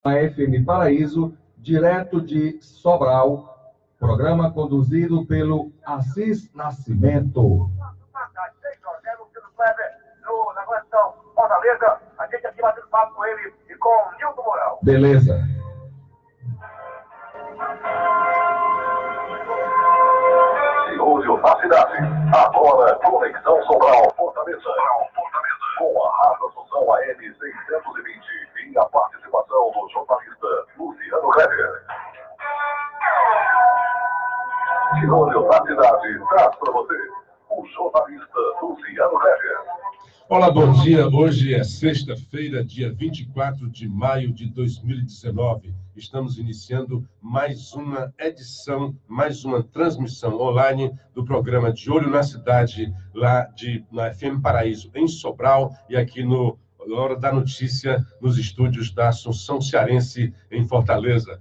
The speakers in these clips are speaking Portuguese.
A FM Paraíso, direto de Sobral, programa conduzido pelo Assis Nascimento. Na questão Fortaleza, a gente aqui batendo papo com ele e com o Nilton Mourão. Beleza. De olho na cidade, agora Conexão Sobral Fortaleza. Com a Rádio Assunção AM 620 e a participação do jornalista Luciano Kleber. De olho na cidade, traz para você o jornalista Luciano Kleber. Olá, bom dia. Hoje é sexta-feira, dia 24 de maio de 2019. Estamos iniciando mais uma edição, mais uma transmissão online do programa De Olho na Cidade, na FM Paraíso, em Sobral, e aqui no Hora da Notícia, nos estúdios da Assunção Cearense, em Fortaleza.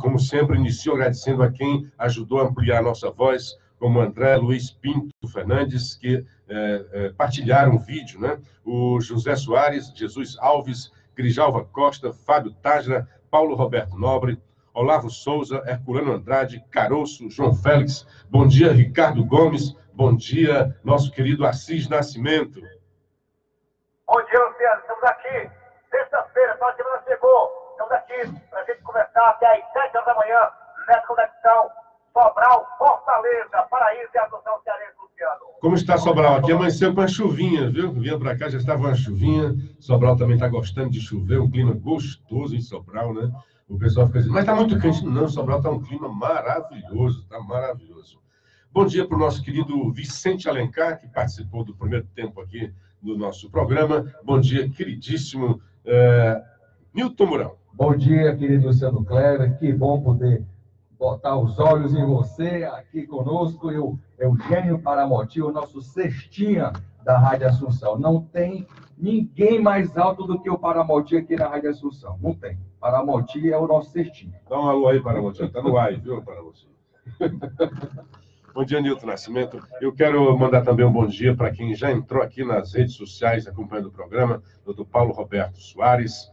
Como sempre, inicio agradecendo a quem ajudou a ampliar a nossa voz, como André Luiz Pinto Fernandes, que partilharam o vídeo, né? O José Soares, Jesus Alves, Grijalva Costa, Fábio Tajra, Paulo Roberto Nobre, Olavo Souza, Herculano Andrade, Caroço, João Félix. Bom dia, Ricardo Gomes. Bom dia, nosso querido Assis Nascimento. Bom dia, Luciano. Estamos aqui. Sexta-feira, a semana chegou. Estamos aqui para a gente conversar até às 7 horas da manhã nessa conexão Sobral, Fortaleza, Paraíso e Assunção Cearense, Luciano. Como está Sobral? Aqui amanheceu com a chuvinha, viu? Vinha para cá, já estava uma chuvinha. Sobral também está gostando de chover, um clima gostoso em Sobral, né? O pessoal fica dizendo, mas está muito quente. Não, Sobral está um clima maravilhoso, está maravilhoso. Bom dia para o nosso querido Vicente Alencar, que participou do primeiro tempo aqui do nosso programa. Bom dia, queridíssimo Nilton Mourão. Bom dia, querido Luciano Kleber. Que bom poder botar os olhos em você aqui conosco. Eu, Eugênio Paramoti, o nosso cestinha da Rádio Assunção. Não tem ninguém mais alto do que o Paramoti aqui na Rádio Assunção. Não tem. Paramoti é o nosso cestinha. Dá um alô aí, Paramoti. Está no ar, viu, Paramoti? Bom dia, Nilton Nascimento. Eu quero mandar também um bom dia para quem já entrou aqui nas redes sociais acompanhando o programa, doutor Paulo Roberto Soares,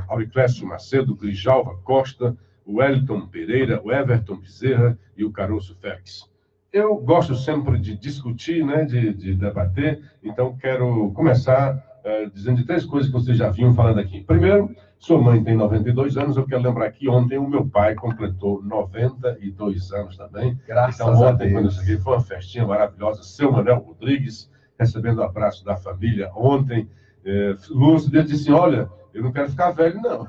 Auriclécio Macedo, Grijalva Costa, o Wellington Pereira, o Everton Bezerra e o Caroço Félix. Eu gosto sempre de discutir, né, de debater, então quero começar dizendo de três coisas que vocês já vinham falando aqui. Primeiro, sua mãe tem 92 anos, eu quero lembrar que ontem o meu pai completou 92 anos também. Graças então, a ontem, Deus. quando eu cheguei, foi uma festinha maravilhosa. Seu Manuel Rodrigues, recebendo o abraço da família ontem. Lúcio dele disse, olha, eu não quero ficar velho, não.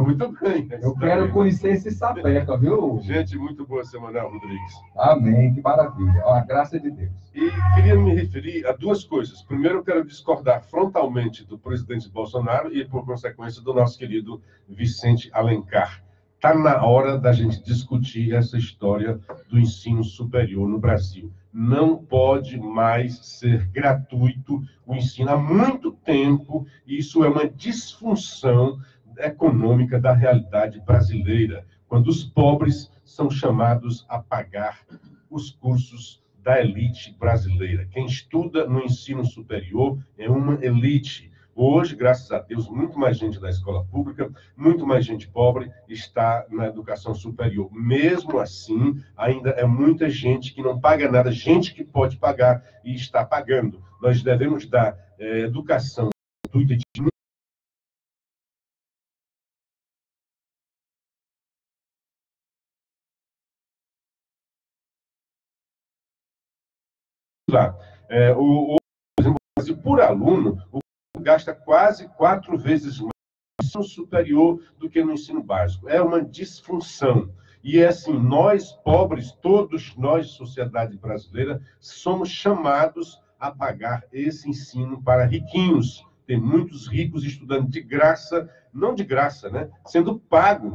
Muito bem. Eu quero conhecer esse sapeca, viu? Gente, muito boa, seu Manuel Rodrigues. Amém, que maravilha. A graça de Deus. E queria me referir a duas coisas. Primeiro, eu quero discordar frontalmente do presidente Bolsonaro e, por consequência, do nosso querido Vicente Alencar. Está na hora da gente discutir essa história do ensino superior no Brasil. Não pode mais ser gratuito o ensino. Há muito tempo, isso é uma disfunção econômica da realidade brasileira, quando os pobres são chamados a pagar os cursos da elite brasileira. Quem estuda no ensino superior é uma elite. Hoje, graças a Deus, muito mais gente da escola pública, muito mais gente pobre está na educação superior. Mesmo assim, ainda é muita gente que não paga nada, gente que pode pagar e está pagando. Nós devemos dar educação gratuita de lá. Por exemplo, no Brasil, por aluno, o gasta quase 4 vezes mais no ensino superior do que no ensino básico. É uma disfunção. E é assim, nós, pobres, todos nós, sociedade brasileira, somos chamados a pagar esse ensino para riquinhos. Tem muitos ricos estudando de graça, não de graça, né? Sendo pago,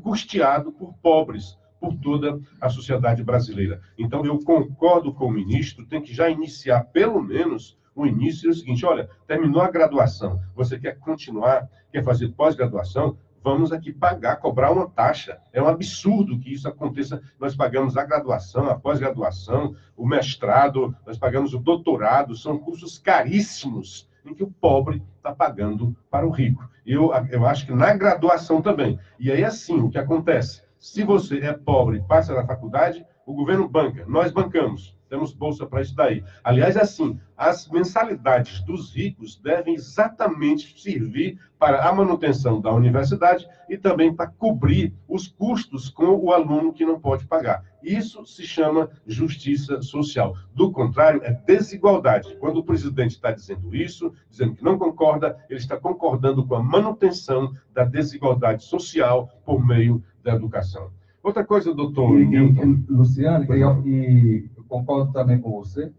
custeado por pobres, por toda a sociedade brasileira. Então, eu concordo com o ministro, tem que já iniciar, pelo menos, o início é o seguinte, olha, terminou a graduação, você quer continuar, quer fazer pós-graduação, vamos aqui pagar, cobrar uma taxa. É um absurdo que isso aconteça. Nós pagamos a graduação, a pós-graduação, o mestrado, nós pagamos o doutorado, são cursos caríssimos. em que o pobre está pagando para o rico. Eu acho que na graduação também. E aí, assim, o que acontece? Se você é pobre e passa na faculdade, o governo banca, nós bancamos, temos bolsa para isso daí. Aliás, assim, as mensalidades dos ricos devem exatamente servir para a manutenção da universidade e também para cobrir os custos com o aluno que não pode pagar. Isso se chama justiça social. Do contrário, é desigualdade. Quando o presidente está dizendo isso, dizendo que não concorda, ele está concordando com a manutenção da desigualdade social por meio da educação. Outra coisa, doutor Milton. Luciano, e eu concordo também com você,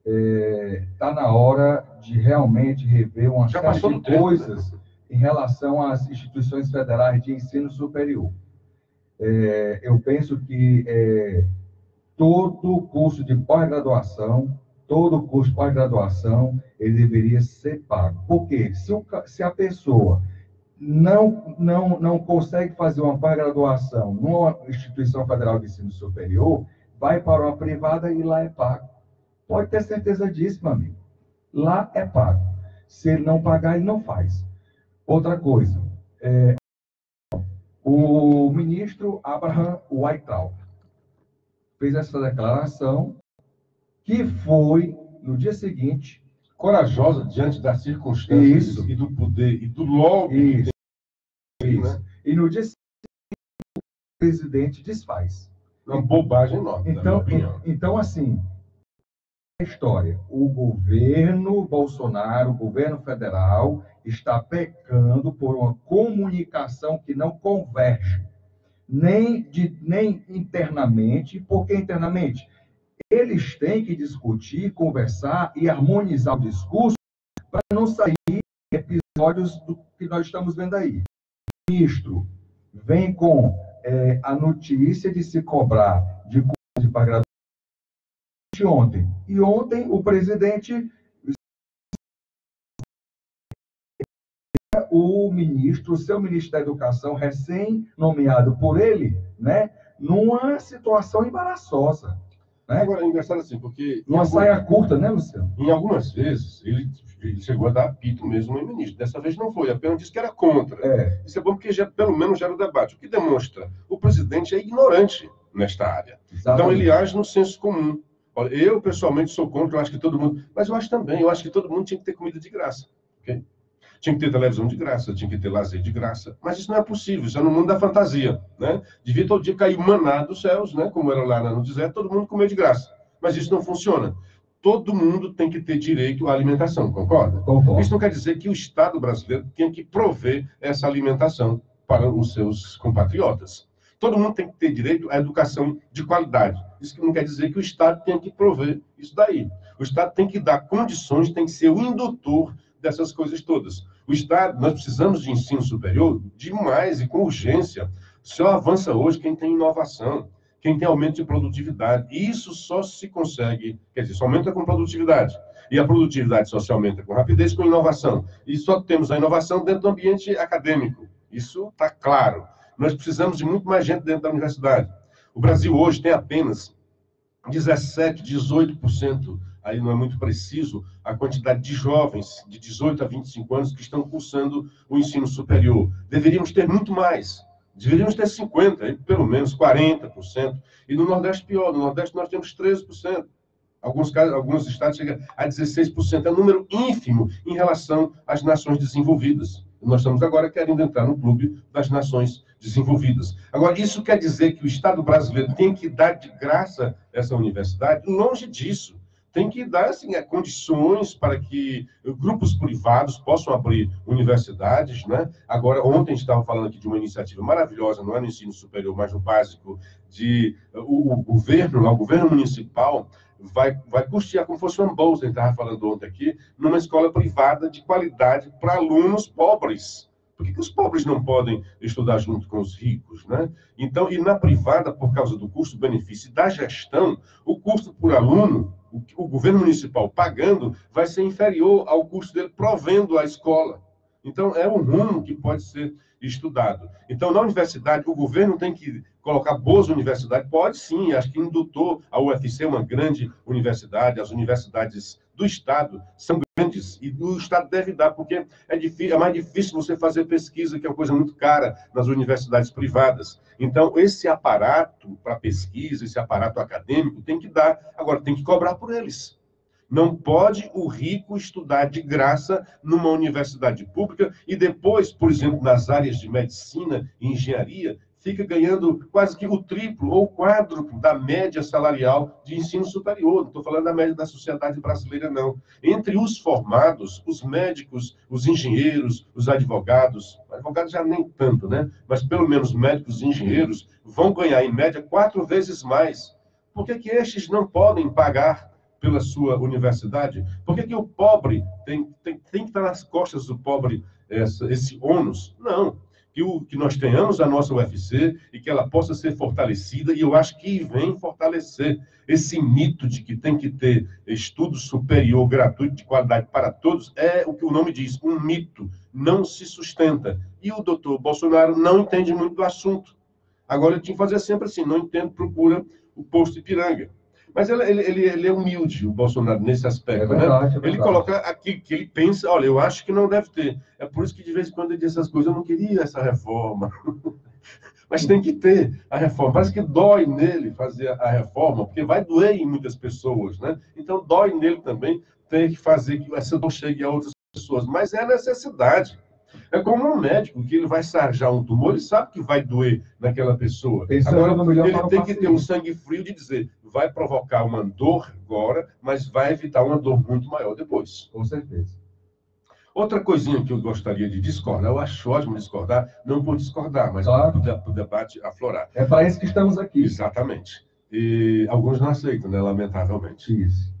está na hora de realmente rever uma série de coisas em relação às instituições federais de ensino superior. Eu penso que todo curso de pós-graduação, ele deveria ser pago. Por quê? Se a pessoa não consegue fazer uma pós-graduação numa instituição federal de ensino superior, vai para uma privada e lá é pago. Pode ter certeza disso, meu amigo. Lá é pago. Se ele não pagar, ele não faz. Outra coisa, o ministro Abraham Weintraub fez essa declaração que foi, no dia seguinte, corajosa diante das circunstâncias e do poder e do lobby. Isso. Né? E no dia seguinte, o presidente desfaz. Uma bobagem enorme, na minha opinião. Então, assim, a história. O governo Bolsonaro, o governo federal, está pecando por uma comunicação que não converge, nem internamente, porque internamente eles têm que discutir, conversar e harmonizar o discurso para não sair episódios do que nós estamos vendo aí. O ministro vem com a notícia de se cobrar de curso de pós-graduação ontem. E ontem o presidente, o ministro, o seu ministro da Educação, recém-nomeado por ele, né, numa situação embaraçosa. Né? Agora, é engraçado assim, porque... Uma saia curta, né, Luciano? Em algumas vezes, ele chegou a dar apito mesmo no ministro. Dessa vez não foi, apenas disse que era contra. Isso é bom porque pelo menos gera o debate. O que demonstra, o presidente é ignorante nesta área. Exatamente. Então ele age no senso comum. Olha, eu pessoalmente sou contra, eu acho que todo mundo... Mas eu acho que todo mundo tinha que ter comida de graça. Okay? Tinha que ter televisão de graça, tinha que ter lazer de graça. Mas isso não é possível, isso é no mundo da fantasia. Né? Devia todo dia cair maná dos céus, né? Como era lá no deserto, todo mundo comia de graça. Mas isso não funciona. Todo mundo tem que ter direito à alimentação, concorda? Concordo. Isso não quer dizer que o Estado brasileiro tenha que prover essa alimentação para os seus compatriotas. Todo mundo tem que ter direito à educação de qualidade. Isso não quer dizer que o Estado tenha que prover isso daí. O Estado tem que dar condições, tem que ser o indutor dessas coisas todas. O Estado, nós precisamos de ensino superior demais e com urgência. Só avança hoje quem tem inovação, quem tem aumento de produtividade. E isso só se consegue, quer dizer, só aumenta com produtividade. E a produtividade só se aumenta com rapidez, com inovação. E só temos a inovação dentro do ambiente acadêmico. Isso está claro. Nós precisamos de muito mais gente dentro da universidade. O Brasil hoje tem apenas 17%, 18%, aí não é muito preciso, a quantidade de jovens de 18 a 25 anos que estão cursando o ensino superior. Deveríamos ter muito mais. Deveríamos ter 50%, pelo menos 40%. E no Nordeste pior. No Nordeste nós temos 13%. Alguns estados chegam a 16%. É um número ínfimo em relação às nações desenvolvidas. Nós estamos agora querendo entrar no clube das nações desenvolvidas. Agora, isso quer dizer que o Estado brasileiro tem que dar de graça essa universidade? Longe disso. Tem que dar assim, condições para que grupos privados possam abrir universidades. Né? Agora, ontem a gente estava falando aqui de uma iniciativa maravilhosa, não é no ensino superior, mas no básico, de o governo municipal vai custear como fosse uma bolsa, a gente estava falando ontem aqui, numa escola privada de qualidade para alunos pobres. Por que os pobres não podem estudar junto com os ricos, né? Então, e na privada, por causa do custo-benefício da gestão, o custo por aluno, o governo municipal pagando, vai ser inferior ao custo dele provendo a escola. Então, é um rumo que pode ser estudado. Então, na universidade, o governo tem que colocar boas universidades. Pode sim, acho que indutor, a UFC é uma grande universidade, as universidades do Estado são grandes, e o Estado deve dar, porque é mais difícil você fazer pesquisa, que é uma coisa muito cara nas universidades privadas. Então, esse aparato para pesquisa, esse aparato acadêmico, tem que dar. Agora, tem que cobrar por eles. Não pode o rico estudar de graça numa universidade pública e depois, por exemplo, nas áreas de medicina e engenharia, fica ganhando quase que o triplo ou quádruplo da média salarial de ensino superior. Não estou falando da média da sociedade brasileira, não. Entre os formados, os médicos, os engenheiros, os advogados já nem tanto, né? Mas pelo menos médicos e engenheiros vão ganhar, em média, 4 vezes mais. Por que que estes não podem pagar pela sua universidade? Por que que o pobre tem que estar nas costas do pobre esse ônus? Não. Que nós tenhamos a nossa UFC e que ela possa ser fortalecida, e eu acho que vem fortalecer esse mito de que tem que ter estudo superior gratuito de qualidade para todos. É o que o nome diz, um mito, não se sustenta. E o doutor Bolsonaro não entende muito do assunto. Agora, ele tinha que fazer sempre assim, não entendo, procura o posto Ipiranga. Mas ele é humilde, o Bolsonaro, nesse aspecto. É verdade, né? é verdade. Ele coloca aquilo que ele pensa, olha, eu acho que não deve ter. É por isso que, de vez em quando, ele diz essas coisas, eu não queria essa reforma. Mas tem que ter a reforma. Parece que dói nele fazer a reforma, porque vai doer em muitas pessoas, né? Então, dói nele também ter que fazer que essa dor chegue a outras pessoas. Mas é necessidade. É como um médico, que ele vai sarjar um tumor, ele sabe que vai doer naquela pessoa. Agora, ele tem que ter um sangue frio de dizer, vai provocar uma dor agora, mas vai evitar uma dor muito maior depois. Com certeza. Outra coisinha que eu gostaria de discordar, eu acho ótimo discordar, não por discordar, mas Claro. para o debate aflorar. É para isso que estamos aqui. Exatamente. E alguns não aceitam, né, lamentavelmente. Isso.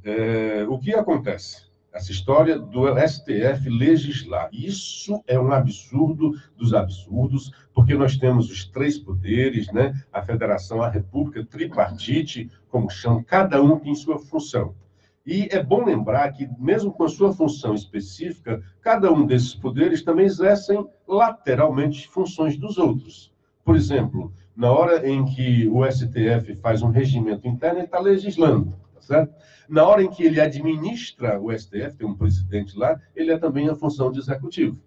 O que acontece? Essa história do STF legislar. Isso é um absurdo dos absurdos, porque nós temos os 3 poderes, né? A Federação, a República, tripartite, como chamam, cada um tem sua função. E é bom lembrar que, mesmo com a sua função específica, cada um desses poderes também exercem lateralmente funções dos outros. Por exemplo, na hora em que o STF faz um regimento interno, ele está legislando. Certo? Na hora em que ele administra o STF, tem um presidente lá, ele é também a função de executivo.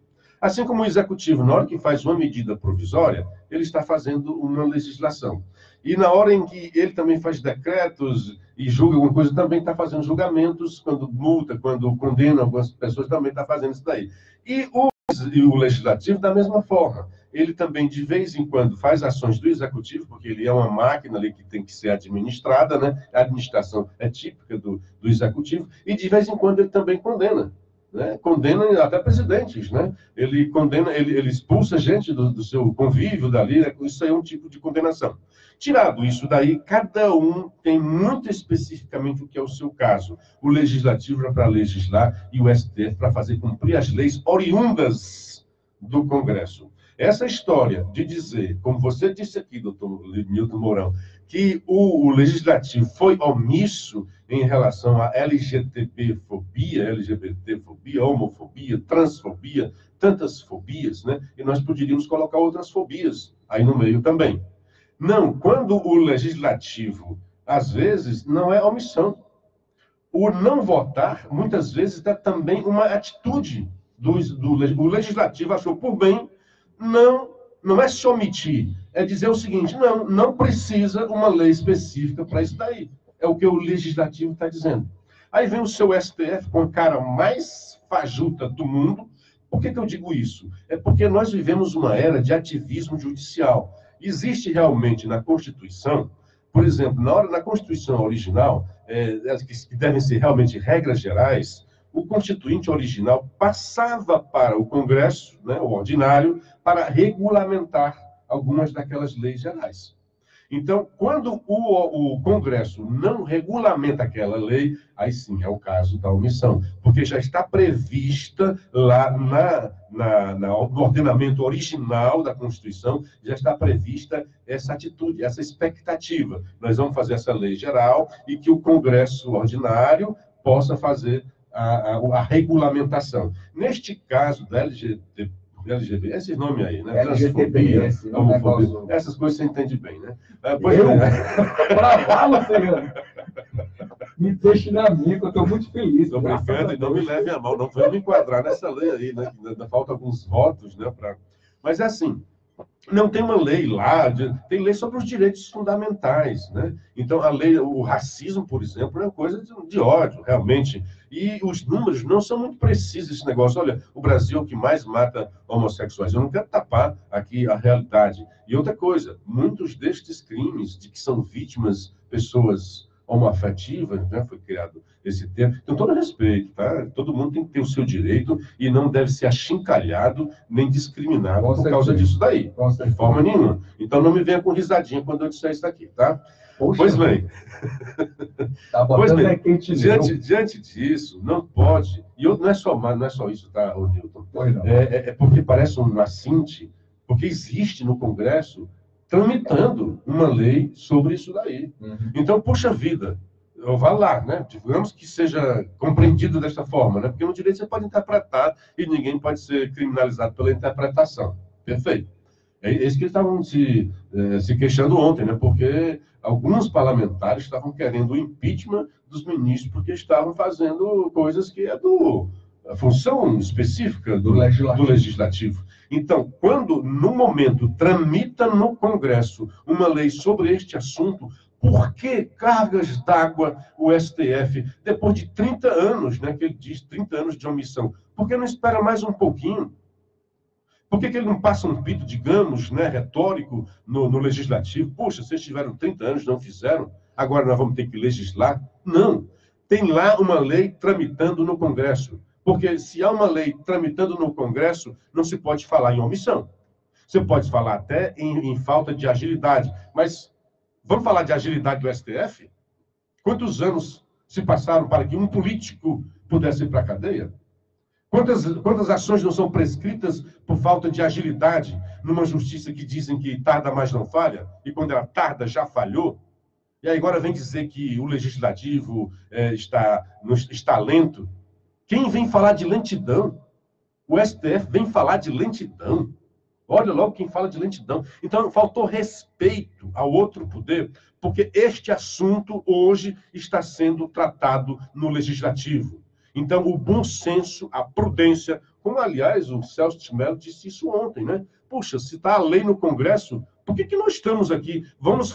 Assim como o executivo, na hora que faz uma medida provisória, ele está fazendo uma legislação. E na hora em que ele também faz decretos e julga alguma coisa, também está fazendo julgamentos, quando multa, quando condena algumas pessoas, também está fazendo isso daí. E o legislativo, da mesma forma. Ele também, de vez em quando, faz ações do executivo, porque ele é uma máquina ali que tem que ser administrada, né? A administração é típica do executivo, e de vez em quando ele também condena. Né? Condena até presidentes, né? Ele condena, ele expulsa gente do seu convívio dali, né? Isso aí é um tipo de condenação. Tirado isso daí, cada um tem muito especificamente o que é o seu caso. O legislativo é para legislar e o STF para fazer cumprir as leis oriundas do Congresso. Essa história de dizer, como você disse aqui, doutor Milton Mourão, que o legislativo foi omisso em relação à LGBTfobia, homofobia, transfobia, tantas fobias, né? E nós poderíamos colocar outras fobias aí no meio também. Não, quando o legislativo, às vezes, não é omissão. O não votar, muitas vezes, é também uma atitude o legislativo achou por bem não é se omitir, é dizer o seguinte, não precisa uma lei específica para isso daí. É o que o legislativo está dizendo. Aí vem o seu STF com a cara mais fajuta do mundo. Por que eu digo isso? É porque nós vivemos uma era de ativismo judicial. Existe realmente na Constituição, por exemplo, na Constituição original, que devem ser realmente regras gerais, o constituinte original passava para o Congresso, né, o ordinário, para regulamentar algumas daquelas leis gerais. Então, quando o Congresso não regulamenta aquela lei, aí sim é o caso da omissão, porque já está prevista lá no ordenamento original da Constituição, já está prevista essa atitude, essa expectativa. Nós vamos fazer essa lei geral e que o Congresso ordinário possa fazer a regulamentação. Neste caso da LGBT, esses nomes aí, né? Transfobia, homofobia, essas coisas você entende bem, né? Pois pra Luciano, me deixe na minha, que eu estou muito feliz. Estou brincando e não me leve a mal, não vamos me enquadrar nessa lei aí, né? Ainda falta alguns votos, né? Mas é assim, não tem uma lei lá, tem lei sobre os direitos fundamentais, né? Então, a lei, o racismo, por exemplo, é uma coisa de ódio, realmente. E os números não são muito precisos, esse negócio. Olha, o Brasil é o que mais mata homossexuais. Eu não quero tapar aqui a realidade. E outra coisa, muitos destes crimes de que são vítimas pessoas homoafetivas, né? Foi criado esse termo. Então, todo respeito, tá? Todo mundo tem que ter o seu direito e não deve ser achincalhado nem discriminado por causa disso daí. De forma nenhuma. Então, não me venha com risadinha quando eu disser isso aqui, tá? Poxa, pois bem. Tá pois bem, diante disso, não pode... E não é só isso, tá, Newton? É porque parece um assinte, porque existe no Congresso tramitando uma lei sobre isso daí. Então, puxa vida, vá lá, né? Digamos que seja compreendido desta forma, né? Porque no direito você pode interpretar e ninguém pode ser criminalizado pela interpretação. Perfeito. É isso que eles estavam se queixando ontem, né? Porque alguns parlamentares estavam querendo o impeachment dos ministros porque estavam fazendo coisas que é a função específica do legislativo. Então, quando, no momento, tramita no Congresso uma lei sobre este assunto, por que cargas d'água o STF, depois de 30 anos, né, que ele diz 30 anos de omissão, por que não espera mais um pouquinho? Por que ele não passa um pito, digamos, né, retórico no legislativo? Poxa, vocês tiveram 30 anos, não fizeram, agora nós vamos ter que legislar? Não. Tem lá uma lei tramitando no Congresso. Porque se há uma lei tramitando no Congresso, não se pode falar em omissão. Você pode falar até em falta de agilidade. Mas vamos falar de agilidade do STF? Quantos anos se passaram para que um político pudesse ir para a cadeia? Quantas ações não são prescritas por falta de agilidade numa justiça que dizem que tarda, mas não falha? E quando ela tarda, já falhou? E aí agora vem dizer que o legislativo está lento. Quem vem falar de lentidão? O STF vem falar de lentidão. Olha logo quem fala de lentidão. Então, faltou respeito ao outro poder, porque este assunto hoje está sendo tratado no legislativo. Então, o bom senso, a prudência, como, aliás, o Celso de Mello disse isso ontem, né? Puxa, se está a lei no Congresso, por que nós estamos aqui? Vamos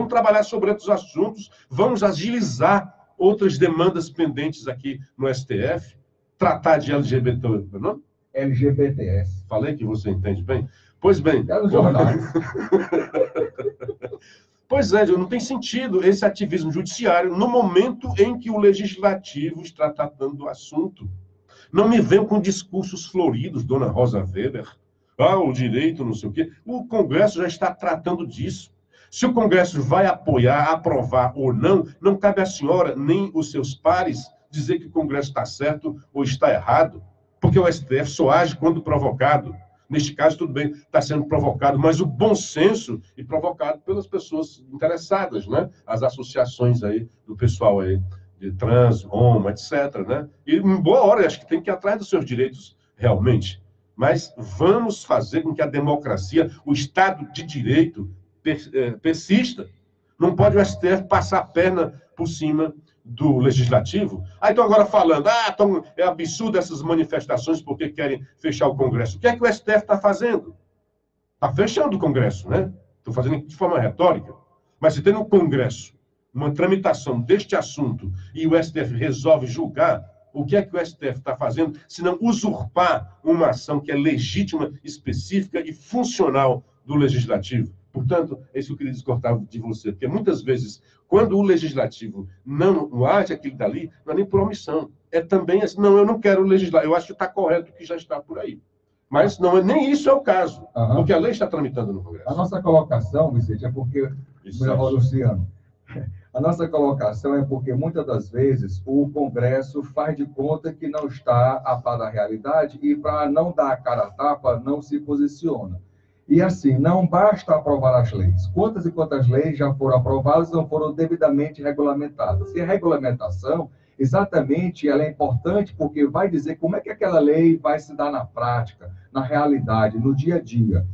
trabalhar sobre outros assuntos, vamos agilizar outras demandas pendentes aqui no STF, tratar de LGBT, não? LGBTS. Falei que você entende bem? Pois bem. É nos jornais. Pois é, não tem sentido esse ativismo judiciário no momento em que o legislativo está tratando do assunto. Não me venham com discursos floridos, dona Rosa Weber. O direito, não sei o quê. O Congresso já está tratando disso. Se o Congresso vai apoiar, aprovar ou não, não cabe à senhora nem os seus pares dizer que o Congresso está certo ou está errado, porque o STF só age quando provocado. Neste caso, tudo bem, está sendo provocado, mas o bom senso e provocado pelas pessoas interessadas, né? As associações aí do pessoal aí de trans, homo, etc., né? E em boa hora, acho que tem que ir atrás dos seus direitos realmente. Mas vamos fazer com que a democracia, o Estado de Direito, persista. Não pode o STF passar a perna por cima do legislativo. Então agora falando, é absurdo essas manifestações porque querem fechar o Congresso. O que é que o STF está fazendo? Está fechando o Congresso, né? Estou fazendo de forma retórica. Mas se tem no Congresso uma tramitação deste assunto e o STF resolve julgar, o que é que o STF está fazendo, se não usurpar uma ação que é legítima, específica e funcional do legislativo? Portanto, é isso que eu queria discordar de você, porque muitas vezes, quando o legislativo não age aquilo dali, não é nem por omissão. É também assim, não, eu não quero legislar, eu acho que está correto o que já está por aí. Mas não, nem isso é o caso, porque a lei está tramitando no Congresso. A nossa colocação, Vicente, é porque, Luciano, a nossa colocação é porque, muitas das vezes, o Congresso faz de conta que não está a par da realidade e, para não dar a cara a tapa, não se posiciona. E assim, não basta aprovar as leis. Quantas e quantas leis já foram aprovadas e não foram devidamente regulamentadas? E a regulamentação exatamente ela é importante porque vai dizer como é que aquela lei vai se dar na prática, na realidade, no dia a dia.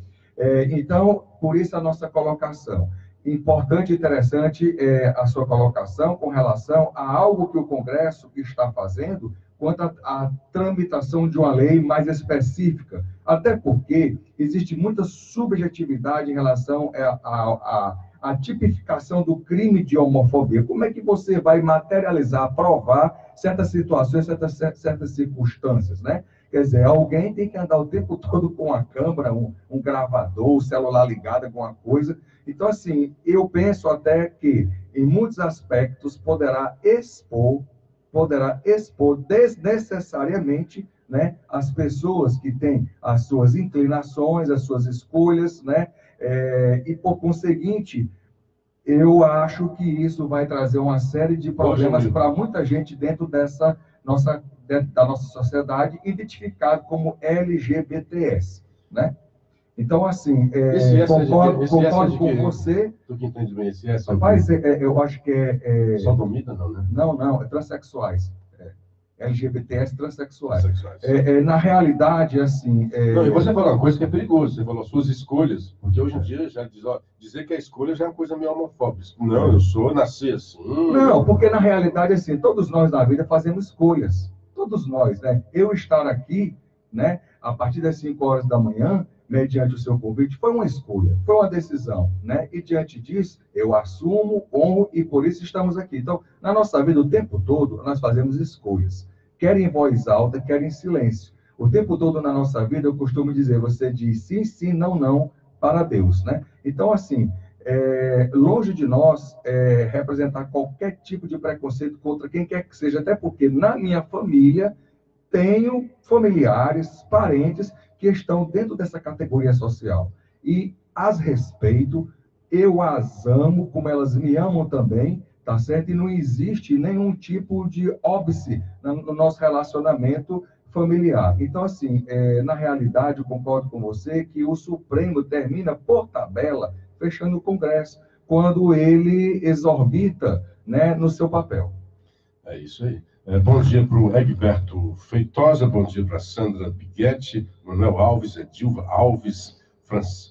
Então, por isso a nossa colocação. Importante e interessante a sua colocação com relação a algo que o Congresso está fazendo quanto à tramitação de uma lei mais específica, até porque existe muita subjetividade em relação à tipificação do crime de homofobia. Como é que você vai materializar, provar certas situações, certas circunstâncias, né? Quer dizer, alguém tem que andar o tempo todo com a câmera, um gravador, o celular ligado, alguma coisa. Então, assim, eu penso até que, em muitos aspectos, poderá expor desnecessariamente, né, as pessoas que têm as suas inclinações, as suas escolhas, né, e, por conseguinte, eu acho que isso vai trazer uma série de problemas para muita gente dentro da nossa sociedade, identificado como LGBTs, né? Então, assim, concordo com você. Tu que entende bem esse S? Rapaz, eu acho que Sodomita, não, né? Não, é transexuais. LGBTs transexuais. Transexuais. Na realidade, assim... Não, e você falou uma coisa que é perigoso. Você falou suas escolhas, porque hoje em dia já diz, dizer que a escolha já é uma coisa meio homofóbica. Não, nasci assim. Não, porque na realidade, assim, todos nós na vida fazemos escolhas. Todos nós, né? Eu estar aqui, né, a partir das 5 horas da manhã, mediante o seu convite, foi uma escolha, foi uma decisão, né? E diante disso, eu assumo, honro e por isso estamos aqui. Então, na nossa vida, o tempo todo, nós fazemos escolhas. Quer em voz alta, quer em silêncio. O tempo todo na nossa vida, eu costumo dizer, você diz sim, sim, não, não, para Deus, né? Então, assim, longe de nós representar qualquer tipo de preconceito contra quem quer que seja, até porque na minha família tenho familiares, parentes que estão dentro dessa categoria social. E as respeito, eu as amo, como elas me amam também, tá certo? E não existe nenhum tipo de óbice no nosso relacionamento familiar. Então, assim, na realidade, eu concordo com você que o Supremo termina, por tabela, fechando o Congresso, quando ele exorbita, né, no seu papel. É isso aí. Bom dia para o Egberto Feitosa, bom dia para Sandra Biguetti, Manuel Alves, Edilva Alves,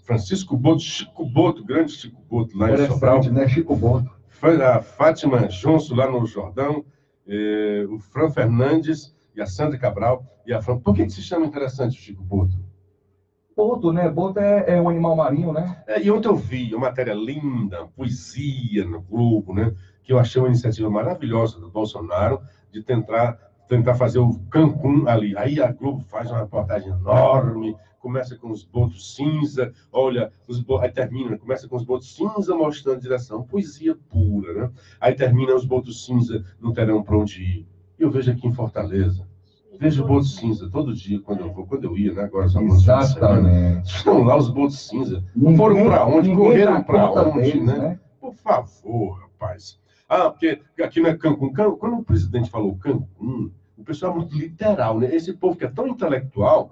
Francisco Boto, Chico Boto, grande Chico Boto, lá em Sobral. Né, Chico Boto. A Fátima Jonso, lá no Jordão, o Fran Fernandes e a Sandra Cabral. E a Fran... Por que se chama interessante o Chico Boto? Boto, né? Boto é um animal marinho, né? E ontem eu vi uma matéria linda, poesia no Globo, né? Que eu achei uma iniciativa maravilhosa do Bolsonaro de tentar fazer o Cancún ali. Aí a Globo faz uma reportagem enorme, começa com os botos cinza, olha, aí termina, começa com os botos cinza mostrando direção, poesia pura, né? Aí termina os botos cinza, não terão para onde ir. E eu vejo aqui em Fortaleza, vejo botos cinza todo dia quando eu ia, né? Agora só exatamente. Estão lá os botos cinza. Não foram para onde? Correram para onde, deles, né? Por favor, rapaz. Porque aqui não é Cancún. Quando o presidente falou Cancún, o pessoal é muito literal, né? Esse povo que é tão intelectual,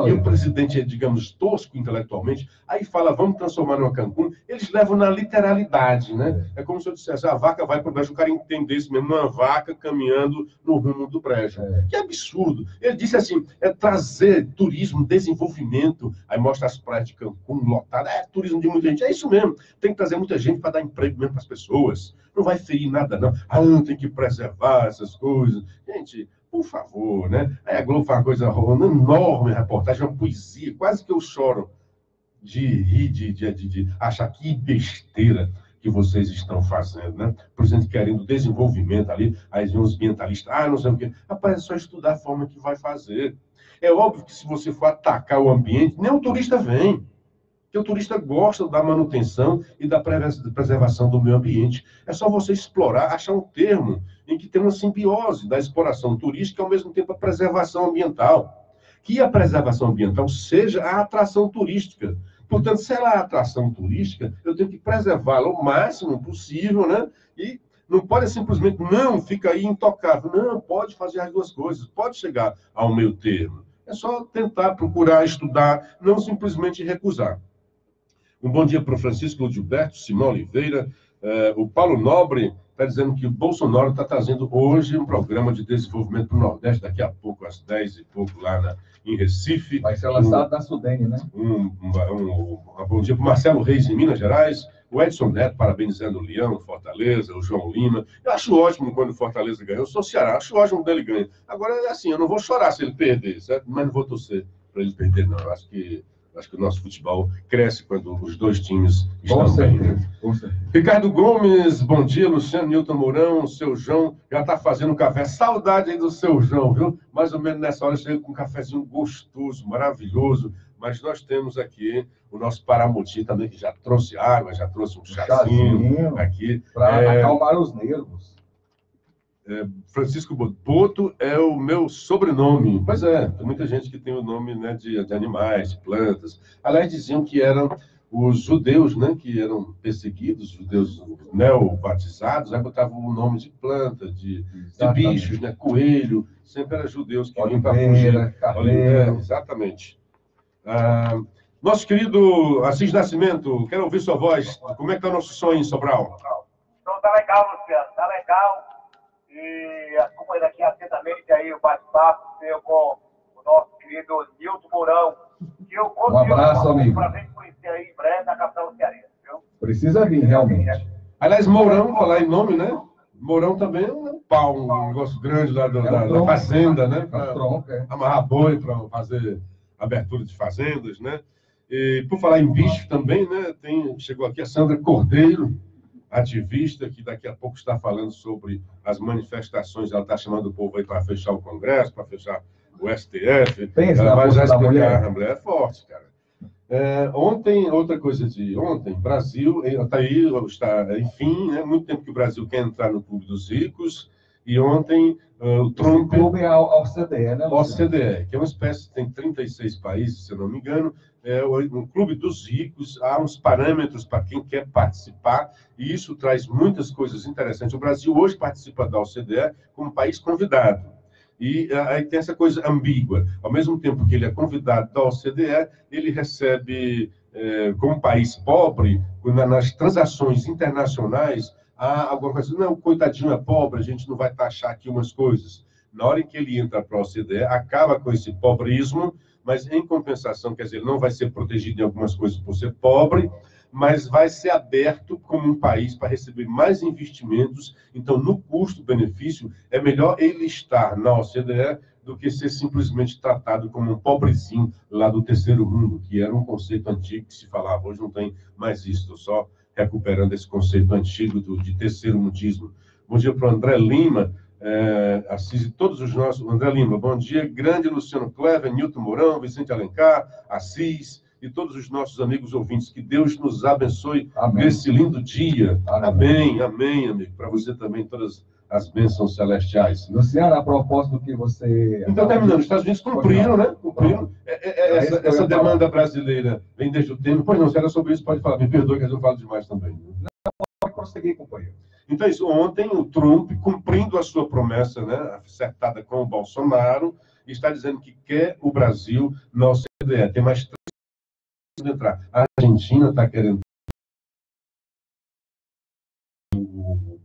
e o presidente é, digamos, tosco intelectualmente, aí fala, vamos transformar numa Cancún, eles levam na literalidade, né? É como se eu dissesse, a vaca vai para o brejo, o cara entendesse mesmo, uma vaca caminhando no rumo do brejo. Que absurdo. Ele disse assim, trazer turismo, desenvolvimento, aí mostra as praias de Cancún lotadas, turismo de muita gente, é isso mesmo, tem que trazer muita gente para dar emprego mesmo para as pessoas. Não vai ferir nada, não. Tem que preservar essas coisas. Gente, por favor, né? Aí a Globo faz uma coisa, uma enorme reportagem, uma poesia, quase que eu choro de rir, de achar que besteira que vocês estão fazendo, né? Por exemplo, querendo desenvolvimento ali, aí vem os ambientalistas, não sei o quê. Rapaz, é só estudar a forma que vai fazer. É óbvio que se você for atacar o ambiente, nem o turista vem. Porque o turista gosta da manutenção e da preservação do meio ambiente. É só você explorar, achar um termo em que tem uma simbiose da exploração turística e, ao mesmo tempo, a preservação ambiental. Que a preservação ambiental seja a atração turística. Portanto, se ela é a atração turística, eu tenho que preservá-la o máximo possível, né? E não pode simplesmente, não, fica aí intocável. Não, pode fazer as duas coisas, pode chegar ao meio termo. É só tentar procurar estudar, não simplesmente recusar. Um bom dia para o Francisco Gilberto, Simão Oliveira. O Paulo Nobre está dizendo que o Bolsonaro está trazendo hoje um programa de desenvolvimento para o Nordeste, daqui a pouco, às 10 e pouco, lá em Recife. Vai ser lançado na Sudene, né? Um bom dia para o Marcelo Reis, em Minas Gerais. O Edson Neto, parabenizando o Leão, Fortaleza, o João Lima. Eu acho ótimo quando o Fortaleza ganha. Eu sou Ceará, acho ótimo quando ele ganha. Agora, assim, eu não vou chorar se ele perder, certo? Mas não vou torcer para ele perder, não. Eu acho que o nosso futebol cresce quando os dois times estão bem. Né? Ricardo Gomes, bom dia. Luciano Nilton Mourão, seu João já está fazendo um café. Saudade aí do seu João, viu? Mais ou menos nessa hora chega com um cafezinho gostoso, maravilhoso. Mas nós temos aqui o nosso Paramoti também, que já trouxe água, já trouxe um chazinho aqui. Para acalmar os nervos. Francisco Boto é o meu sobrenome. Pois é, tem muita gente que tem o nome, né, de animais, de plantas. Aliás, diziam que eram os judeus, né, que eram perseguidos, judeus neobatizados, aí botavam o nome de planta, de bichos, né, coelho, sempre eram judeus que vinham para fugir. Exatamente. Nosso querido Assis Nascimento, quero ouvir sua voz. Como é que está o nosso som em Sobral? Então tá legal, Luciano, tá legal. E acompanhando aqui atentamente aí o bate-papo seu com o nosso querido Nilton Mourão. Que eu um abraço, amigo. Para a gente conhecer aí em breve na capital cearense, viu? Precisa vir, realmente. Aliás, Mourão, falar em nome, né? Mourão também é um pau, um negócio grande lá da fazenda, né? Para amarrar boi, para fazer abertura de fazendas, né? E por falar em bicho também, né? Chegou aqui a Sandra Cordeiro, ativista, que daqui a pouco está falando sobre as manifestações. Ela está chamando o povo aí para fechar o Congresso, para fechar o STF. Ela vai já explicar. A mulher é forte, cara. Ontem, outra coisa de ontem, Brasil, está aí, enfim, né, muito tempo que o Brasil quer entrar no Clube dos Ricos, e ontem o Trump... O clube é a OCDE, né? OCDE, que é uma espécie, tem 36 países, se eu não me engano, é um clube dos ricos, há uns parâmetros para quem quer participar, e isso traz muitas coisas interessantes. O Brasil hoje participa da OCDE como país convidado, e aí tem essa coisa ambígua. Ao mesmo tempo que ele é convidado da OCDE, ele recebe, como país pobre, nas transações internacionais, há alguma coisa, não, coitadinho é pobre, a gente não vai taxar aqui umas coisas. Na hora em que ele entra para a OCDE, acaba com esse pobrismo, mas em compensação, quer dizer, ele não vai ser protegido em algumas coisas por ser pobre, mas vai ser aberto como um país para receber mais investimentos. Então, no custo-benefício, é melhor ele estar na OCDE do que ser simplesmente tratado como um pobrezinho lá do terceiro mundo, que era um conceito antigo que se falava. Hoje não tem mais isso, estou só recuperando esse conceito antigo de terceiro mundismo. Bom dia para o André Lima, Assis e todos os nossos... André Lima, bom dia. Grande Luciano Clever, Nilton Mourão, Vicente Alencar, Assis e todos os nossos amigos ouvintes. Que Deus nos abençoe nesse lindo dia. Amém, amém, amigo. Para você também, todas as bênçãos celestiais. Luciano, a propósito do que você... Então, terminando, os Estados Unidos cumpriram, né? Cumpriram. Essa demanda brasileira vem desde o tempo. Pois não, se era sobre isso, pode falar. Me perdoe que eu falo demais também. Não, pode prosseguir, companheiro. Então, isso, ontem, o Trump, cumprindo a sua promessa, né, acertada com o Bolsonaro, está dizendo que quer o Brasil na OCDE. Tem mais 3 de entrar. A Argentina está querendo.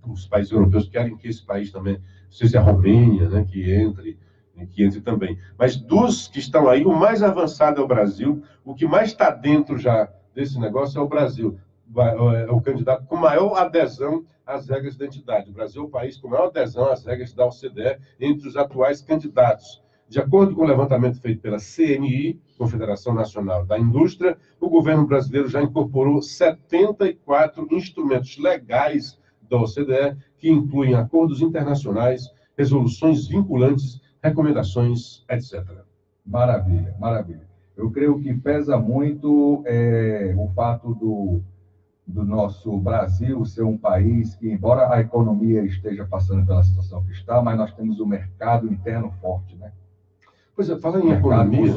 Os países europeus querem que esse país também, não sei se é a Romênia, né, que entre também. Mas dos que estão aí, o mais avançado é o Brasil. O que mais está dentro já desse negócio é o Brasil. É o candidato com maior adesão às regras de identidade. O Brasil é o país com maior adesão às regras da OCDE entre os atuais candidatos. De acordo com o levantamento feito pela CNI, Confederação Nacional da Indústria, o governo brasileiro já incorporou 74 instrumentos legais da OCDE, que incluem acordos internacionais, resoluções vinculantes, recomendações, etc. Maravilha, maravilha. Eu creio que pesa muito o fato do nosso Brasil ser um país que, embora a economia esteja passando pela situação que está, mas nós temos um mercado interno forte, né? Pois é, falando em economia,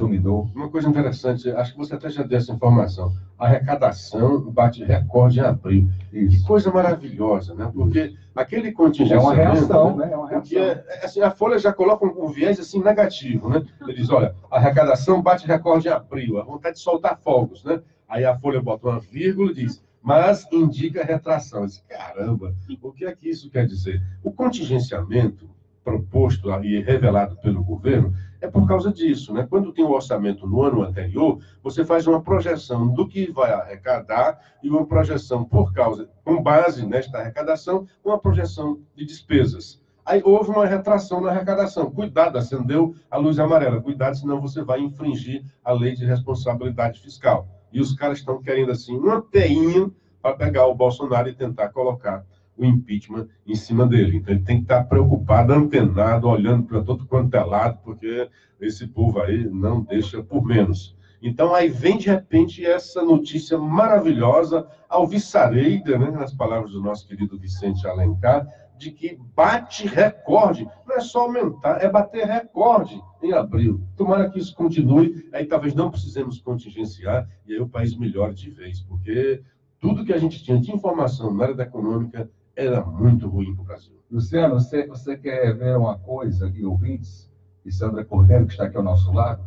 uma coisa interessante, acho que você até já deu essa informação, a arrecadação bate recorde em abril. Isso. Que coisa maravilhosa, né? Porque aquele contingenciamento... É uma reação, né? É uma reação. Assim, a Folha já coloca um viés assim, negativo, né? Ele diz, olha, a arrecadação bate recorde em abril, a vontade de soltar fogos, né? Aí a Folha bota uma vírgula e diz, mas indica retração. Eu disse, caramba, o que é que isso quer dizer? O contingenciamento proposto e revelado pelo governo é por causa disso, né? Quando tem o orçamento no ano anterior, você faz uma projeção do que vai arrecadar e uma projeção com base nesta arrecadação, uma projeção de despesas. Aí houve uma retração na arrecadação. Cuidado, acendeu a luz amarela. Cuidado, senão você vai infringir a lei de responsabilidade fiscal. E os caras estão querendo, assim, uma teinha para pegar o Bolsonaro e tentar colocar o impeachment em cima dele. Então, ele tem que estar preocupado, antenado, olhando para todo quanto é lado, porque esse povo aí não deixa por menos. Então, aí vem, de repente, essa notícia maravilhosa, alvissareira, né, nas palavras do nosso querido Vicente Alencar, de que bate recorde. Não é só aumentar, é bater recorde em abril. Tomara que isso continue, aí talvez não precisemos contingenciar, e aí o país melhore de vez, porque tudo que a gente tinha de informação na área da econômica era muito ruim para o Brasil. Luciano, você quer ver uma coisa, e ouvintes, e Sandra Cordeiro, que está aqui ao nosso lado,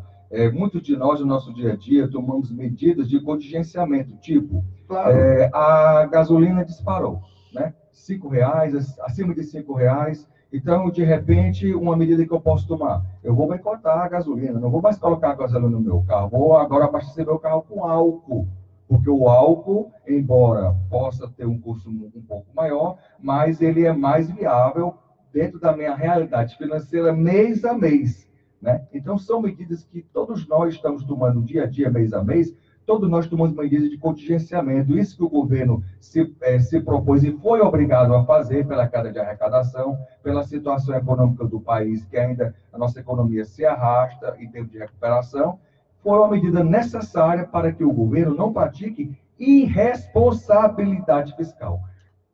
muitos de nós, no nosso dia a dia, tomamos medidas de contingenciamento, tipo, Claro. A gasolina disparou, né? R$5, acima de R$5. Então, de repente, uma medida que eu posso tomar, eu vou boicotar a gasolina, não vou mais colocar a gasolina no meu carro, vou agora abastecer meu carro com álcool. Porque o álcool, embora possa ter um custo um pouco maior, mas ele é mais viável dentro da minha realidade financeira mês a mês, né? Então, são medidas que todos nós estamos tomando dia a dia, mês a mês, todos nós tomamos medidas de contingenciamento. Isso que o governo se propôs e foi obrigado a fazer pela queda de arrecadação, pela situação econômica do país, que ainda a nossa economia se arrasta em termos de recuperação, foi uma medida necessária para que o governo não pratique irresponsabilidade fiscal.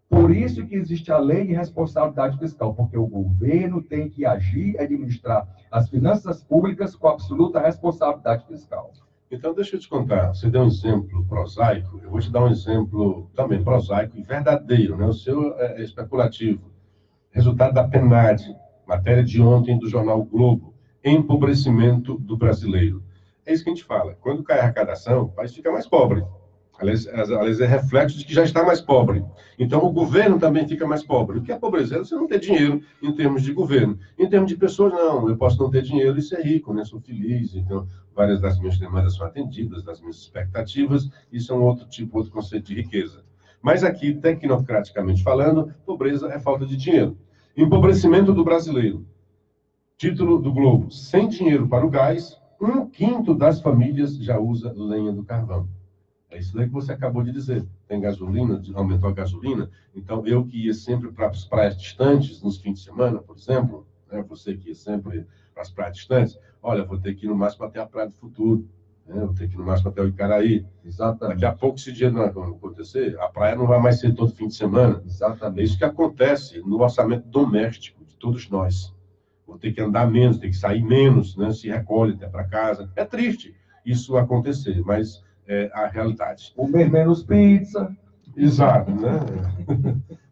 Por isso que existe a lei de responsabilidade fiscal, porque o governo tem que agir e administrar as finanças públicas com absoluta responsabilidade fiscal. Então, deixa eu te contar. Você deu um exemplo prosaico, eu vou te dar um exemplo também prosaico e verdadeiro, né? O seu é especulativo. Resultado da PNAD, matéria de ontem do jornal o Globo, empobrecimento do brasileiro. É isso que a gente fala. Quando cai a arrecadação, o país fica mais pobre. Aliás, é reflexo de que já está mais pobre. Então, o governo também fica mais pobre. O que é pobreza? É você não ter dinheiro em termos de governo. Em termos de pessoas, não. Eu posso não ter dinheiro e ser rico, né? Sou feliz. Então, várias das minhas demandas são atendidas, das minhas expectativas. Isso é um outro conceito de riqueza. Mas aqui, tecnocraticamente falando, pobreza é falta de dinheiro. Empobrecimento do brasileiro. Título do Globo. Sem dinheiro para o gás, 1/5 das famílias já usa lenha do carvão. É isso daí que você acabou de dizer. Tem gasolina, aumentou a gasolina. Então, eu que ia sempre para as praias distantes, nos fins de semana, por exemplo, né? Você que ia sempre para as praias distantes, olha, vou ter que ir no máximo até a Praia do Futuro, né? Vou ter que ir no máximo até o Icaraí. Exatamente. Daqui a pouco, se dia não acontecer, a praia não vai mais ser todo fim de semana. Exatamente. É isso que acontece no orçamento doméstico de todos nós. Vou ter que andar menos, ter que sair menos, né? Se recolhe até para casa. É triste isso acontecer, mas é a realidade. Comer menos pizza. Exato, né?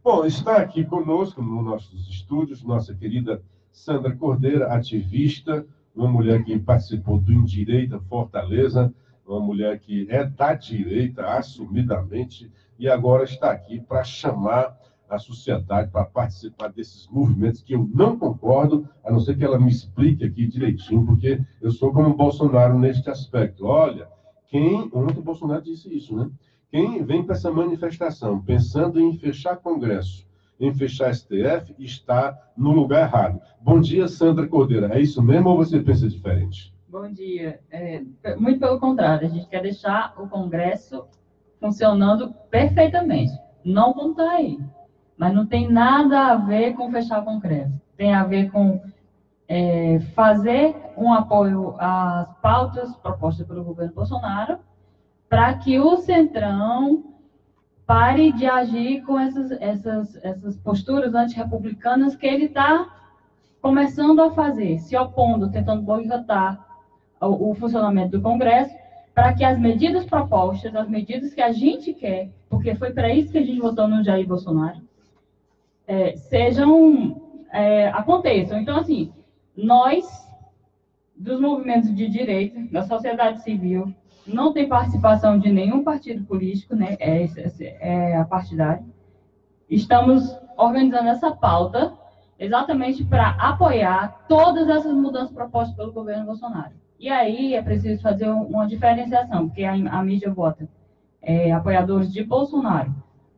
Bom, está aqui conosco, nos nossos estúdios, nossa querida Sandra Cordeiro, ativista, uma mulher que participou do Indireita Fortaleza, uma mulher que é da direita, assumidamente, e agora está aqui para chamar a sociedade para participar desses movimentos que eu não concordo, a não ser que ela me explique aqui direitinho, porque eu sou como o Bolsonaro neste aspecto. Olha, ontem o Bolsonaro disse isso, né? Quem vem para essa manifestação pensando em fechar Congresso, em fechar STF, está no lugar errado. Bom dia, Sandra Cordeiro. É isso mesmo ou você pensa diferente? Bom dia. Muito pelo contrário, a gente quer deixar o Congresso funcionando perfeitamente. Não como está aí. Mas não tem nada a ver com fechar o Congresso. Tem a ver com fazer um apoio às pautas propostas pelo governo Bolsonaro para que o Centrão pare de agir com essas posturas antirrepublicanas que ele está começando a fazer, se opondo, tentando boicotar o funcionamento do Congresso, para que as medidas propostas, as medidas que a gente quer, porque foi para isso que a gente votou no Jair Bolsonaro, aconteçam. Então, assim, nós, dos movimentos de direita, da sociedade civil, não tem participação de nenhum partido político, né? É a partidária. Estamos organizando essa pauta exatamente para apoiar todas essas mudanças propostas pelo governo Bolsonaro. E aí é preciso fazer uma diferenciação, porque a mídia vota apoiadores de Bolsonaro.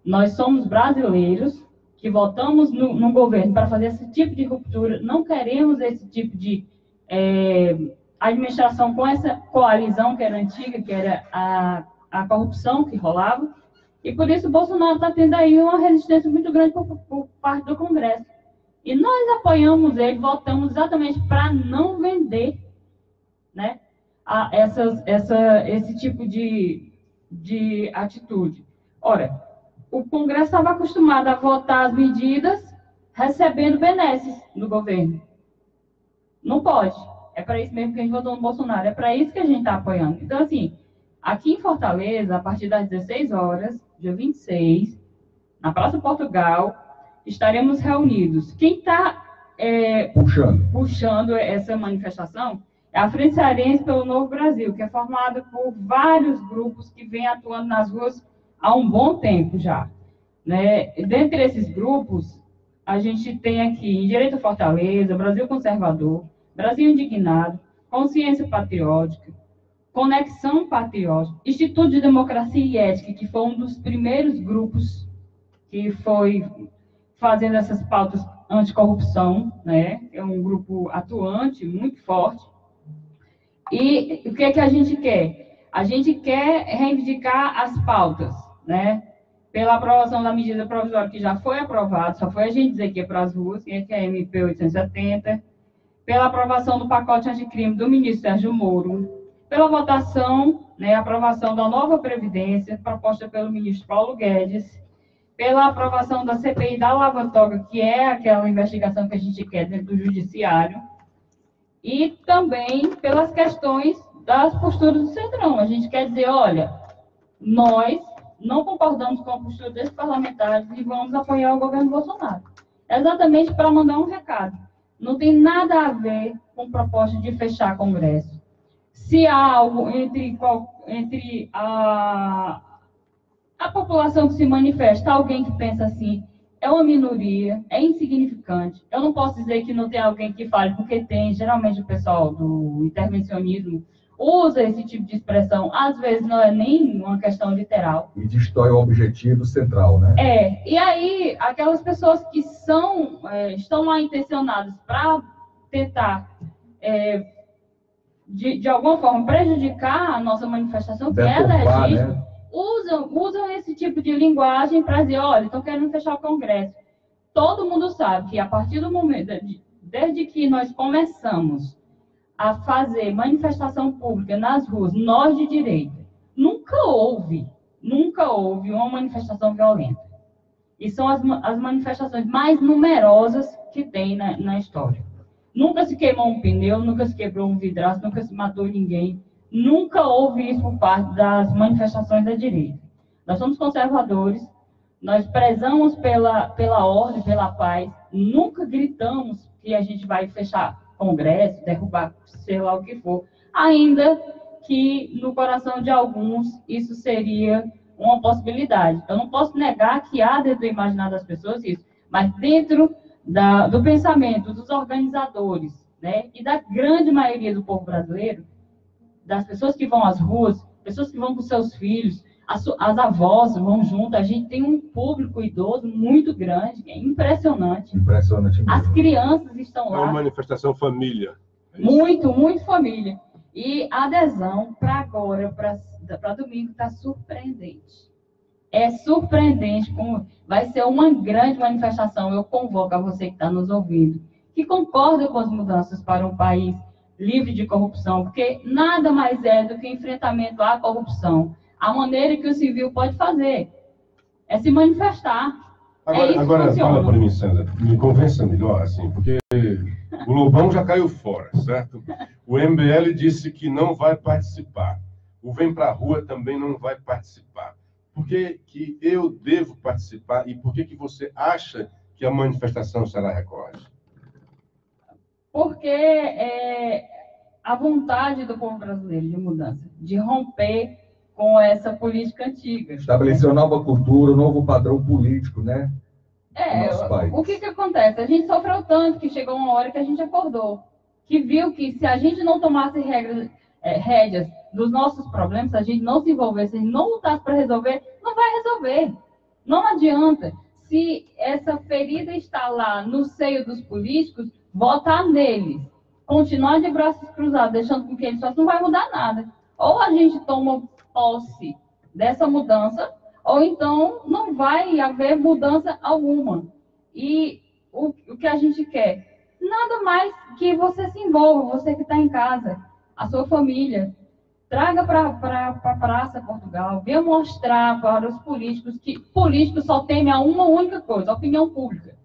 Nós somos brasileiros que votamos no governo para fazer esse tipo de ruptura, não queremos esse tipo de administração com essa coalizão que era antiga, que era a corrupção que rolava, e por isso o Bolsonaro está tendo aí uma resistência muito grande por parte do Congresso. E nós apoiamos ele, votamos exatamente para não vender, né, esse tipo de atitude. Ora, o Congresso estava acostumado a votar as medidas recebendo benesses do governo. Não pode. É para isso mesmo que a gente votou no Bolsonaro. É para isso que a gente está apoiando. Então, assim, aqui em Fortaleza, a partir das 16 horas, dia 26, na Praça Portugal, estaremos reunidos. Quem está puxando essa manifestação é a Frente Cearense pelo Novo Brasil, que é formada por vários grupos que vêm atuando nas ruas há um bom tempo já, né? Dentre esses grupos, a gente tem aqui Direito à Fortaleza, Brasil Conservador, Brasil Indignado, Consciência Patriótica, Conexão Patriótica, Instituto de Democracia e Ética, que foi um dos primeiros grupos que foi fazendo essas pautas anticorrupção, né? É um grupo atuante, muito forte. E o que é que a gente quer? A gente quer reivindicar as pautas, né? Pela aprovação da medida provisória que já foi aprovada, só foi a gente dizer que é para as ruas, que é a MP 870, pela aprovação do pacote anticrime do ministro Sérgio Moro, pela votação, né, aprovação da nova Previdência, proposta pelo ministro Paulo Guedes, pela aprovação da CPI da Lava Toga, que é aquela investigação que a gente quer dentro do judiciário, e também pelas questões das posturas do Centrão. A gente quer dizer, olha, nós não concordamos com a postura desses parlamentares e vamos apoiar o governo Bolsonaro. Exatamente para mandar um recado. Não tem nada a ver com proposta de fechar Congresso. Se há algo entre a população que se manifesta, alguém que pensa assim, é uma minoria, é insignificante. Eu não posso dizer que não tem alguém que fale, porque tem, geralmente o pessoal do intervencionismo usa esse tipo de expressão, às vezes não é nem uma questão literal. E destrói o objetivo central, né? E aí, aquelas pessoas que estão lá intencionadas para tentar, de alguma forma, prejudicar a nossa manifestação, que é legítima, né? Usam esse tipo de linguagem para dizer, olha, estão querendo fechar o Congresso. Todo mundo sabe que a partir do momento, desde que nós começamos a fazer manifestação pública nas ruas, nós de direita, nunca houve uma manifestação violenta. E são as manifestações mais numerosas que tem na história. Nunca se queimou um pneu, nunca se quebrou um vidraço, nunca se matou ninguém. Nunca houve isso por parte das manifestações da direita. Nós somos conservadores, nós prezamos pela ordem, pela paz, nunca gritamos que a gente vai fechar Congresso, derrubar, sei lá o que for, ainda que no coração de alguns isso seria uma possibilidade. Eu não posso negar que há dentro do imaginário das pessoas isso, mas dentro do pensamento dos organizadores, né, e da grande maioria do povo brasileiro, das pessoas que vão às ruas, pessoas que vão com seus filhos, as avós vão junto, a gente tem um público idoso muito grande, é impressionante. Impressionante mesmo. As crianças estão lá. É uma manifestação família. Muito, muito família. E a adesão para agora, para domingo, está surpreendente. É surpreendente, vai ser uma grande manifestação. Eu convoco a você que está nos ouvindo, que concorda com as mudanças para um país livre de corrupção, porque nada mais é do que enfrentamento à corrupção. A maneira que o civil pode fazer é se manifestar. Agora fala para mim, Sandra, me convença melhor, assim, porque o Lobão já caiu fora, certo? O MBL disse que não vai participar. O Vem Pra Rua também não vai participar. Por que eu devo participar e por que você acha que a manifestação será recorde? Porque a vontade do povo brasileiro de mudança, de romper com essa política antiga. Estabelecer uma nova cultura, um novo padrão político, né? O que acontece? A gente sofreu tanto que chegou uma hora que a gente acordou, que viu que se a gente não tomasse rédeas dos nossos problemas, se a gente não se envolvesse, se a gente não lutasse para resolver, não vai resolver. Não adianta. Se essa ferida está lá no seio dos políticos, votar neles, continuar de braços cruzados, deixando com que eles façam, não vai mudar nada. Ou a gente toma posse dessa mudança, ou então não vai haver mudança alguma. E o que a gente quer? Nada mais que você se envolva, você que está em casa, a sua família. Traga para a Praça Portugal, venha mostrar para os políticos que políticos só temem a uma única coisa, a opinião pública.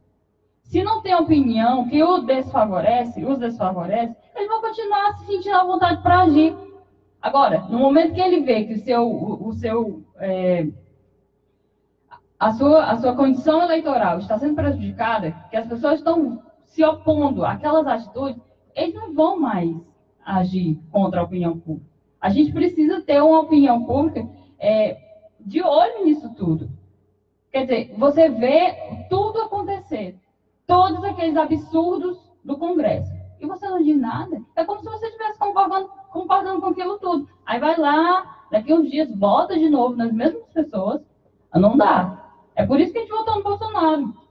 Se não tem opinião que os desfavorece, eles vão continuar se sentindo à vontade para agir. Agora, no momento que ele vê que a sua condição eleitoral está sendo prejudicada, que as pessoas estão se opondo àquelas atitudes, eles não vão mais agir contra a opinião pública. A gente precisa ter uma opinião pública de olho nisso tudo. Quer dizer, você vê tudo acontecer, todos aqueles absurdos do Congresso, e você não diz nada. É como se você estivesse concordando com aquilo tudo. Aí vai lá, daqui uns dias, volta de novo nas mesmas pessoas. Não dá. É por isso que a gente votou no Bolsonaro.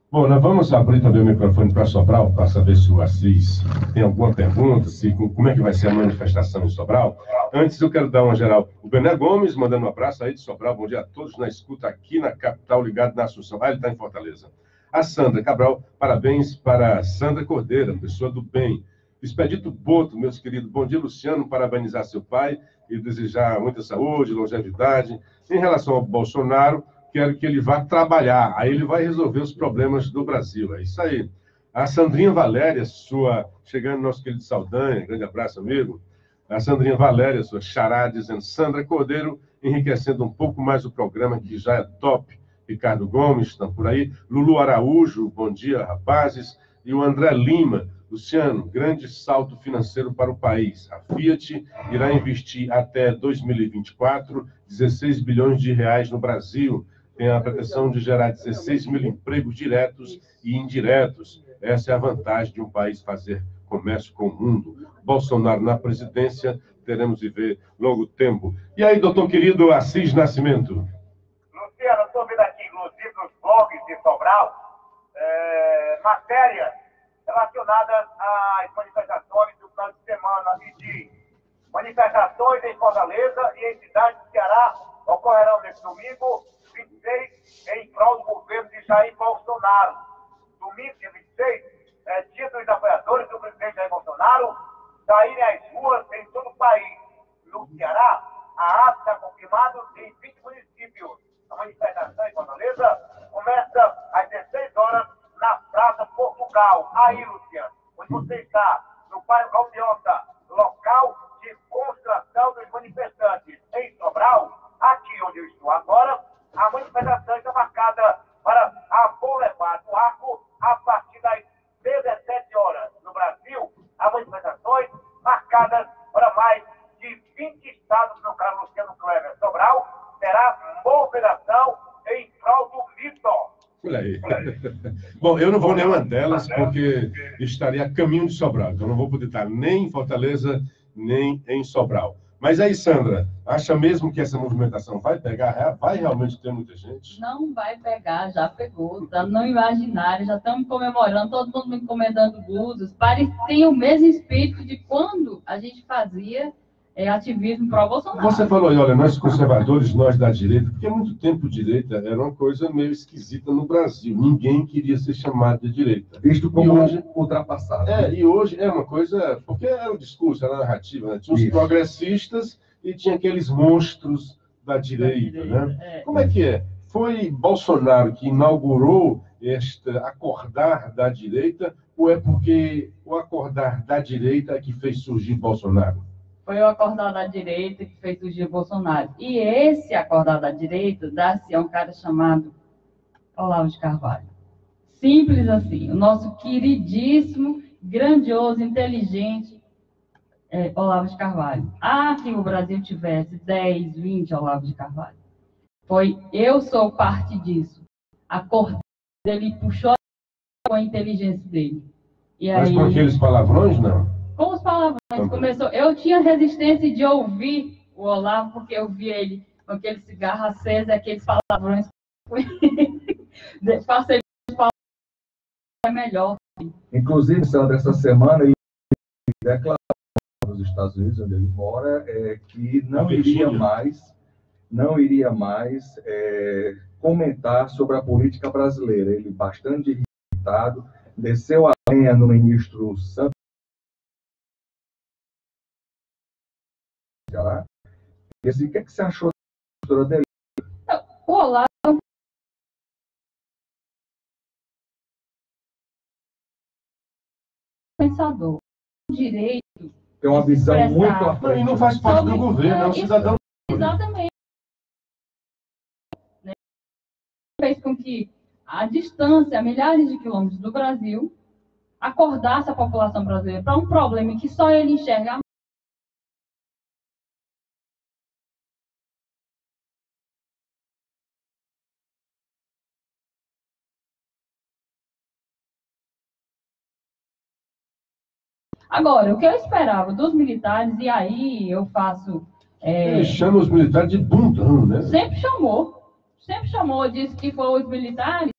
Bom, nós vamos abrir também o microfone para Sobral, para saber se o Assis tem alguma pergunta, como é que vai ser a manifestação em Sobral. Antes, eu quero dar uma geral. O Bené Gomes, mandando um abraço aí de Sobral. Bom dia a todos na escuta aqui na capital, ligado na Assunção. Ele está em Fortaleza. A Sandra Cabral, parabéns para Sandra Cordeira, pessoa do bem. Expedito Boto, meus queridos, bom dia, Luciano, parabenizar seu pai e desejar muita saúde, longevidade. Em relação ao Bolsonaro, quero que ele vá trabalhar, aí ele vai resolver os problemas do Brasil. É isso aí. A Sandrinha Valéria, chegando nosso querido Saldanha, grande abraço, amigo. A Sandrinha Valéria, sua xará, dizendo, Sandra Cordeiro, enriquecendo um pouco mais o programa, que já é top. Ricardo Gomes, estão por aí. Lulu Araújo, bom dia, rapazes. E o André Lima, Luciano, grande salto financeiro para o país. A Fiat irá investir até 2024 16 bilhões de reais no Brasil. Tem a pretensão de gerar 16 mil empregos diretos e indiretos. Essa é a vantagem de um país fazer comércio com o mundo. Bolsonaro na presidência, teremos de ver longo tempo. E aí, doutor querido Assis Nascimento? Luciano, eu estou vendo aqui, inclusive, nos blogs de Sobral, matérias relacionadas às manifestações do final de semana e de manifestações em Fortaleza e em cidades do Ceará ocorrerão neste domingo, 26, em prol do governo de Jair Bolsonaro. Domingo, dia 26, dia dos apoiadores do presidente Jair Bolsonaro saírem às ruas em todo o país. No Ceará, a ata está confirmada em 20 municípios. A manifestação em Fortaleza começa às 16 horas na Praça Portugal. Aí, Luciano, onde você está, no bairro Gaudiosa, local de concentração dos manifestantes. Em Sobral, aqui onde eu estou agora, a manifestação está marcada para a Boulevard do Arco a partir das 17 horas. No Brasil, há manifestações marcadas para mais de 20 estados, no caso Luciano Kleber. Sobral terá mobilização em prol do mito. Olha aí. Bom, eu não vou nenhuma delas porque estaria a caminho de Sobral. Então não vou poder estar nem em Fortaleza, nem em Sobral. Mas aí, Sandra, acha mesmo que essa movimentação vai pegar? Vai realmente ter muita gente? Não vai pegar, já pegou. Está no imaginário, já estamos comemorando, todo mundo encomendando blusas. Tem o mesmo espírito de quando a gente fazia ativismo pró-Bolsonaro. Você falou aí, olha, nós conservadores, nós da direita, porque há muito tempo direita era uma coisa meio esquisita no Brasil. Ninguém queria ser chamado de direita. Visto como hoje ultrapassado. E hoje é uma coisa, porque era o discurso, era a narrativa, né? Tinha os progressistas e tinha aqueles monstros da direita, né? Como é que é? Foi Bolsonaro que inaugurou este acordar da direita, ou é porque o acordar da direita é que fez surgir Bolsonaro? Foi o acordar da direita que fez surgir o Bolsonaro. E esse acordar da direita dá-se a um cara chamado Olavo de Carvalho. Simples assim. O nosso queridíssimo, grandioso, inteligente, Olavo de Carvalho. Que o Brasil tivesse 10, 20 Olavo de Carvalho. Eu sou parte disso. Acordei, ele puxou com a inteligência dele. Mas com aqueles palavrões, não? Com os palavrões, começou. Eu tinha resistência de ouvir o Olavo, porque eu vi ele com aquele cigarro aceso, aqueles palavrões. Passei é melhor. Inclusive, Sandra, essa semana ele declarou nos Estados Unidos, onde ele mora, que não iria mais comentar sobre a política brasileira. Ele bastante irritado, desceu a lenha no ministro Santos. E assim, o que você achou da postura dele? O Olavo pensador, direito. Tem uma visão muito à frente. Ele não faz parte do governo, é um cidadão. Exatamente. Fez com que a distância, a milhares de quilômetros do Brasil, acordasse a população brasileira para um problema que só ele enxerga. Agora, o que eu esperava dos militares, e aí eu faço... Ele chama os militares de bundão, né? Sempre chamou, disse que foram os militares